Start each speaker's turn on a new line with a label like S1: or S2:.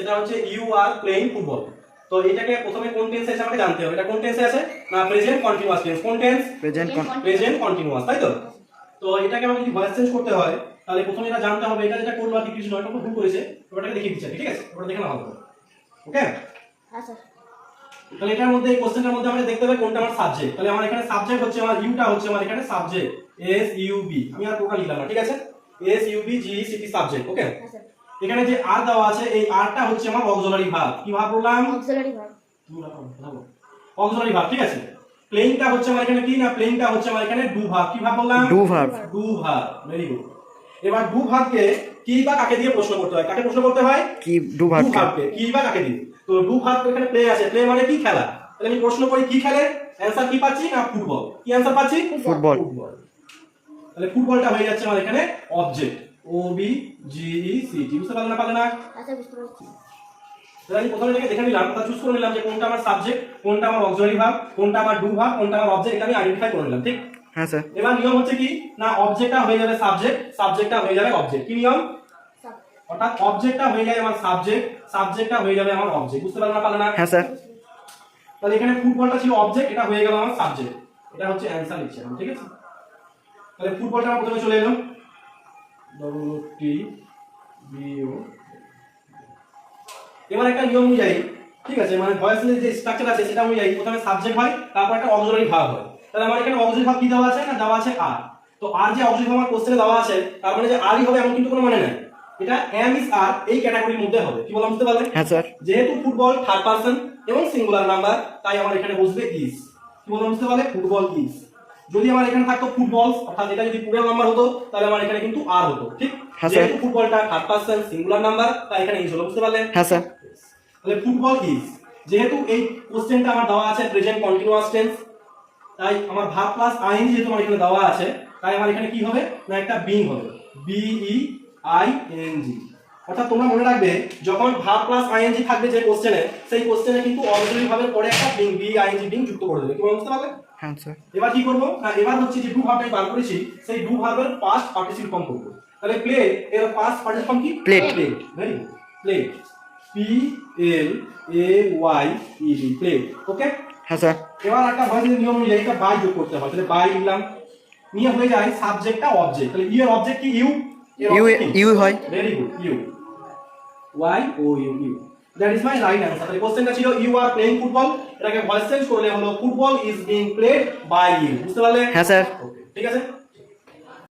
S1: এটা হচ্ছে you are playing football. তো এটাকে প্রথমে কোন টেন্সে আছে আমাকে জানতে হবে। এটা কোন টেন্সে আছে না প্রেজেন্ট কন্টিনিউয়াস টেন্স। কোন টেন্স? প্রেজেন্ট কন্টিনিউয়াস, তাই তো। তো এটাকে আমাকে যদি ভয়েস চেঞ্জ করতে হয় তাহলে প্রথমে এটা জানতে হবে এটা যেটা করলো আর কি কিছু নয়, এটা ভুল করেছে, ওটাকে দেখিয়ে দিচ্ছি, ঠিক আছে? ওটা দেখে নাও ভালো করে। ওকে
S2: হ্যাঁ স্যার।
S1: তাহলে এটার মধ্যে এই কোশ্চেনটার মধ্যে আমাকে দেখতে হবে কোনটা আমার সাবজেক্ট। তাহলে আমার এখানে সাবজেক্ট হচ্ছে আমার ইউটা হচ্ছে আমার এখানে সাবজেক্ট এস ইউ বি, আমি আর পুরোটা লিখলাম না, ঠিক আছে? S U B J C T subject. Okay
S2: হ্যাঁ স্যার।
S1: এখানে যে আর দেওয়া আছে এই আরটা হচ্ছে আমার অক্সিলারি ভার্ব। কি ভার্ব বললাম?
S2: Auxiliary verb.
S1: অক্সিলারি ভার্ব, ঠিক আছে। প্লেইংটা হচ্ছে আমার এখানে কি না প্লেইংটা হচ্ছে আমার এখানে ডু ভার্ব। কি ভার্ব বললাম?
S3: Do verb.
S1: Do verb, very good. এবার ডু ভার্বকে কি বা কাকে দিয়ে প্রশ্ন করতে হয়? কাকে প্রশ্ন করতে হয়?
S3: কি ডু ভার্বকে
S1: কি বা কাকে দিয়ে। তো ডু ভার্ব এখানে প্লে আছে, প্লে মানে কি খেলা। তাহলে আমি প্রশ্ন করি কি খেলে, অ্যানসার কি পাচ্ছি না ফুটবল। কি অ্যানসার পাচ্ছি?
S3: ফুটবল।
S1: তাহলে ফুটবলটা হয়ে যাচ্ছে আমার এখানে অবজেক্ট, ও বি জি ই সি টি। বুঝতে পারলে না পারলে না?
S2: আচ্ছা বুঝতে পারছি।
S1: তাহলে আমি প্রথমে থেকে দেখে নিলাম, তা চুজ করে নিলাম যে কোনটা আমার সাবজেক্ট, কোনটা আমার অক্সিলারি ভার্ব, কোনটা আমার ডু ভার্ব, কোনটা আমার অবজেক্ট, এটা আমি আইডেন্টিফাই করে নিলাম, ঠিক?
S3: হ্যাঁ স্যার।
S1: এবার নিয়ম হচ্ছে কি না অবজেক্টটা হয়ে যাবে সাবজেক্ট, সাবজেক্টটা হয়ে যাবে অবজেক্ট। কি নিয়ম? অর্থাৎ অবজেক্টটা হয়ে যায় আমার সাবজেক্ট, সাবজেক্টটা হয়ে যাবে আমার অবজেক্ট। বুঝতে পারলে না পারলে না?
S3: হ্যাঁ স্যার।
S1: তাহলে এখানে ফুটবলটা ছিল অবজেক্ট, এটা হয়ে গেল আমার সাবজেক্ট, এটা হচ্ছে অ্যানসার লিখছি আমি, ঠিক আছে? তাহলে ফুটবলটা আমার প্রথমে চলে এলো ডব্লিউ টি বি ও। এবার একটা নিয়ম অনুযায়ী, ঠিক আছে, মানে ভয়েসের যে স্ট্রাকচার আছে সেটা অনুযায়ী প্রথমে সাবজেক্ট হয়, তারপর একটা অক্সিলারি ভার্ব হয়। তাহলে আমার এখানে অক্সিলারি ভার্ব কি দেওয়া আছে না দেওয়া আছে আর। তো আর যে অক্সিলারি ভার্ব আমার কোশ্চেনে দেওয়া আছে তার মানে যে আরই হবে এমন কিন্তু কোনো মানে নাই। এটা এম ইজ আর এই ক্যাটাগরির মধ্যে হবে। কি বললাম বুঝতে পারলে?
S3: হ্যাঁ স্যার।
S1: যেহেতু ফুটবল থার্ড পারসন এবং সিঙ্গুলার নাম্বার তাই আমার এখানে বসবে ইজ। কি বললাম বুঝতে পারলে? Football is. যদি আমার এখানে থাকতো ফুটবলস, অর্থাৎ এটা যদি প্লুরাল নাম্বার হতো তাহলে আমার এখানে কিন্তু আর হতো, ঠিক?
S3: হ্যাঁ স্যার।
S1: যেহেতু ফুটবলটা থার্ড পারসন সিঙ্গুলার নাম্বার তাই এখানে ইজ হলো। বুঝতে পারলে?
S3: হ্যাঁ স্যার।
S1: তাহলে ফুটবল ইজ, যেহেতু এই কোশ্চেনটা আমার দেওয়া আছে প্রেজেন্ট কন্টিনিউয়াস টেন্স, তাই আমার ভার্ব প্লাস আইএনজি যেহেতু আমার এখানে দেওয়া আছে তাই আমার এখানে কি হবে না একটা বিং হবে, B E I N G. অর্থাৎ তোমরা মনে রাখবে যখন ভার্ব প্লাস আইএনজি থাকবে যে কোশ্চেনে, সেই কোশ্চেনে কিন্তু অক্সিলারি ভার্বের পরে একটা বিং বি আইএনজি বিং যুক্ত করে দেবে। কি বুঝতে পারলে?
S3: হ্যাঁ স্যার।
S1: এবার কি করব না এবার হচ্ছে যে ডু ভার্বটাই বার করেছি সেই ডু ভার্বের পাস্ট পার্টিসিপল ফর্ম করব। তাহলে প্লে এর পাস্ট পার্টিসিপল ফর্ম কি?
S3: Played.
S1: Played, very good. Played, P L A Y E D, played. Okay
S3: হ্যাঁ স্যার।
S1: এবার একটা ভয়েসের নিয়ম অনুযায়ী এটা বাই যোগ করতে হয়। তাহলে বাই লিখলাম, নিয়ে হয়ে যায় সাবজেক্টটা অবজেক্ট। তাহলে ইউ এর অবজেক্ট কি? ইউ।
S3: ইউ হয়।
S1: Very good, you, Y O U, you. That is my right answer. তাহলে কোশ্চেনটা ছিল ইউ আর প্লেইং ফুটবল, এটাকে ভয়েস চেঞ্জ করলে হলো football is being played by you. বুঝতে পারলে?
S3: হ্যাঁ স্যার।
S1: ওকে ঠিক আছে।